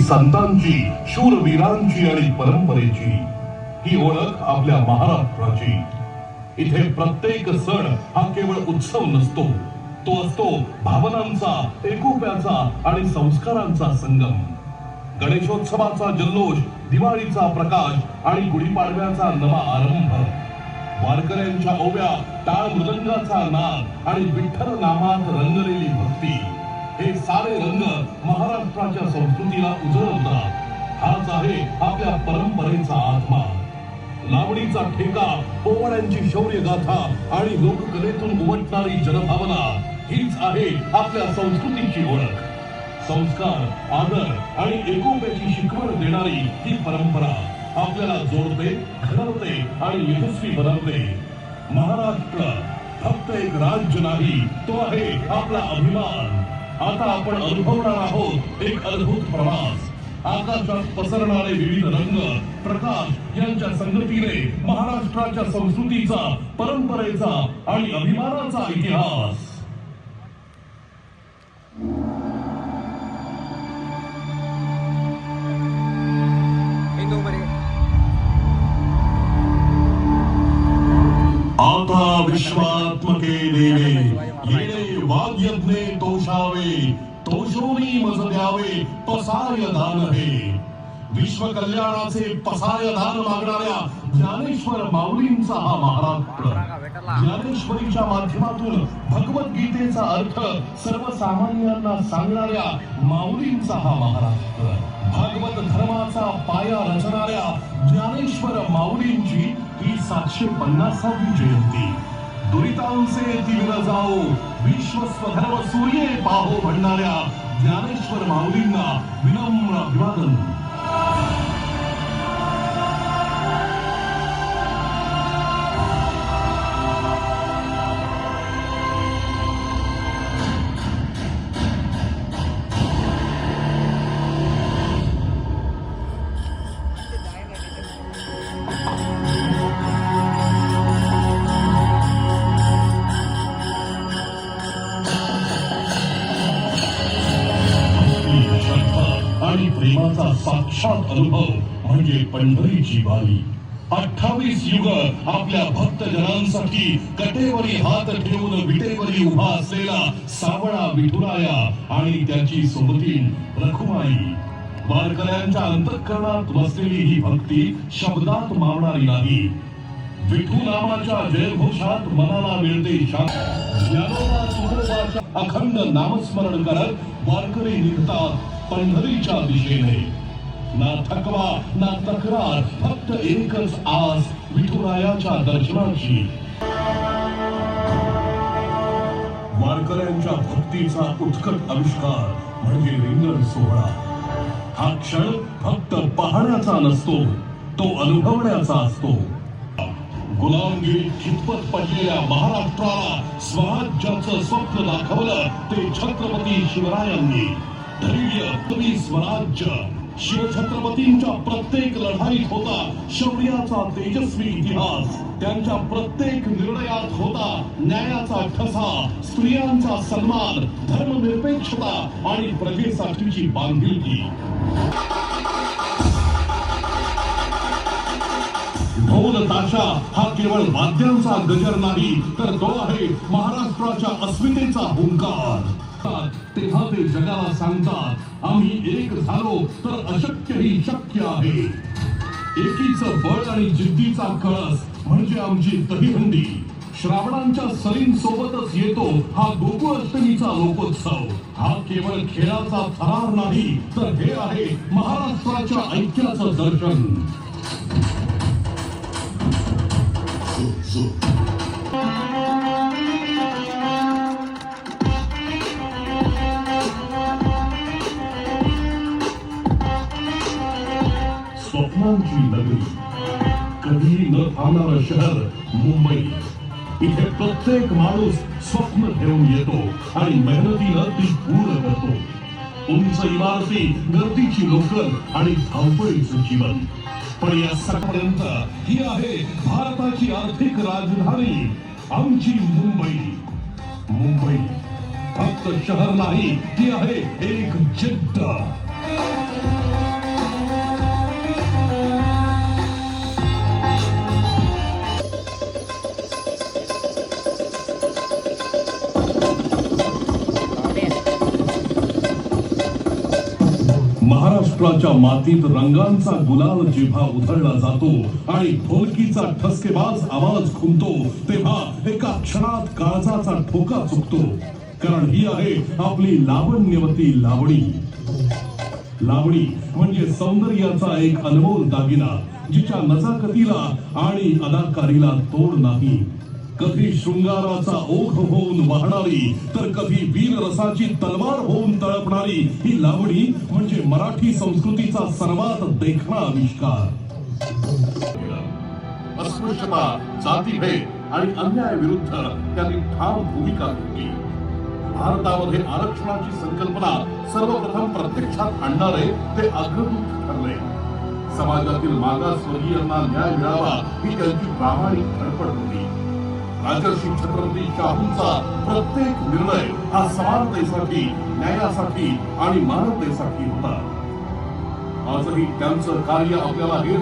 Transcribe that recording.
संतांची, शूरवीरांची आणि परंपरेची ही ओळख आपल्या महाराष्ट्राची. इथे प्रत्येक सण हा केवळ उत्सव नसतो, तो असतो भावनांचा, एकोप्याचा आणि संस्कारांचा संगम. गणेशोत्सवाचा जल्लोष, दिवाळीचा प्रकाश आणि गुढीपाडव्याचा नवा आरंभ, वारकऱ्यांच्या ओव्या, टाळ मृदंगाचा नाद आणि विठ्ठल नामात रंगलेली भक्ती, हे सारे रंग महाराष्ट्राच्या संस्कृतीला उजळवतात. हाच आहे आपल्या परंपरेचा आत्मा. लावणीचा ठेका, पोवाड्यांची शौर्य गाथा आणि लोककलेतून उमटणारी जनभावना, हीच आहे आपल्या संस्कृतीची ओळख. संस्कार, आदर आणि एकोप्याची शिकवण देणारी ही परंपरा आपल्याला जोडते, घडवते आणि यशस्वी बनवते. महाराष्ट्र फक्त एक राज्य नाही, तो आहे आपला अभिमान. आता आपण अनुभवणार आहोत एक अद्भुत प्रवास. आकाशात पसरणारे विविध रंग, प्रकाश यांच्या संगतीने महाराष्ट्राच्या संस्कृतीचा, परंपरेचा आणि अभिमानाचा इतिहास. आता विश्वात्मके देवे, येणे वाग्यज्ञे तोषावे, तोषोनी मज द्यावे पसाय दान हे. विश्व कल्याणाचे पसाय दान मागणाऱ्या ज्ञानेश्वर माऊलींचा हा महाराष्ट्र. ज्ञानेश्वरीच्या माध्यमातून भगवद्गीतेचा अर्थ सर्वसामान्यांना सांगणाऱ्या माऊलींचा हा महाराष्ट्र. भागवत धर्माचा पाया रचणाऱ्या ज्ञानेश्वर माऊलींची ही 750वी जयंती. दुरितांचे तीव्र जाओ, विश्व स्वधर्म सूर्ये पाहो म्हणणाऱ्या ज्ञानेश्वर माऊलींना विनम्र अभिवादन. आणि प्रेमाचा साक्षात अनुभव म्हणजे पंढरीची वारी. 28 युग आपल्या भक्तजनांसाठी कटेवरी हात ठेवून विटेवरी उभा असलेला सावळा विठुराया आणि त्याची सोबतीण रखुमाई. वारकऱ्यांच्या अंतःकरणात वसलेली ही भक्ती शब्दात मावणारी नाही. विठू नामाच्या जयघोषात मनाला मिळते शांती. ज्ञानोबा तुकोबाच्या अखंड नामस्मरण करत वारकरी निघतात पंढरीच्या दिशेने. ना थकवा ना तक्रार, फक्त एकच आस विठुरायाच्या दर्शनाची. वारकऱ्यांच्या भक्तीचा उत्कट आविष्कार म्हणजे रिंगण सोहळा. हा क्षण फक्त पाहण्याचा नसतो, तो अनुभवण्याचा असतो. गुलामगिरी खितपत पडलेल्या महाराष्ट्राला स्वराज्याचं स्वप्न दाखवलं ते छत्रपती शिवरायांनी. धैर्य, स्वराज्य, शिवछत्रपतींच्या प्रत्येक लढाईत होता शौर्याचा तेजस्वी इतिहास. त्यांच्या प्रत्येक निर्णयात होता न्यायाचा ठसा, स्त्रियांचा सन्मान, धर्मनिरपेक्षता आणि प्रजेसाठीची बांधिलकी. ढोल ताशा हा केवळ वाद्यांचा गजर नाही, तर तो आहे महाराष्ट्राच्या अस्मितेचा हुंकार. तेव्हा ते जगाला सांगतात, आम्ही एक झालो तर अशक्यही शक्य आहे. एकीचं बळ आणि जिद्दीचा कळस म्हणजे आमची दहीहंडी. श्रावणांच्या सरींसोबतच येतो हा गोकुळाष्टमीचा लोकोत्सव. हा केवळ खेळाचा थरार नाही, तर हे आहे महाराष्ट्राच्या ऐक्याचं दर्शन. स्वप्नांची नगरी, कधी न थांबणारं शहर मुंबई. इथे प्रत्येक माणूस स्वप्न घेऊन येतो आणि मेहनतीनं ती पूर्ण करतो. उंच इमारती, गर्दीची लोकल आणि धावपळीचं जीवन. पण या सगळ्यापर्यंत ही आहे भारताची आर्थिक राजधानी, आमची मुंबई. मुंबई फक्त शहर नाही, ती आहे एक जिद्द. महाराष्ट्राच्या मातीत रंगांचा गुलाल जेव्हा उधळला जातो आणि ढोलकीचा ठसकेबाज आवाज खुमतो तेव्हा एका क्षणात काळजाचा ठोका चुकतो. कारण ही आहे आपली लावण्यवती लावणी. लावणी म्हणजे सौंदर्याचा एक अनमोल दागिना, जिच्या नजाकतीला आणि अदाकारीला तोड नाही. कधी शृंगाराचा ओघ होऊन वाहणारी तर कधी वीर रसाची तलवार होऊन तळपणारी ही लावणी म्हणजे मराठी संस्कृतीचा सर्वात देखणा आविष्कार. अस्पृश्यता, जातीभेद आणि अन्याय विरुद्ध त्यांनी ठाम भूमिका घेतली. भारतामध्ये आरक्षणाची संकल्पना सर्वप्रथम प्रत्यक्षात आणणारे ते अग्रदूत ठरले. समाजातील मागासवर्गीयांना न्याय मिळावा ही त्यांची प्रामाणिक धडपड होती. राजर्षी छत्रपती शाहूंचा प्रत्येक निर्णय हा समानतेसाठी, न्यायासाठी आणि मानवतेसाठी होता. आजही त्यांचं कार्य आपल्याला हे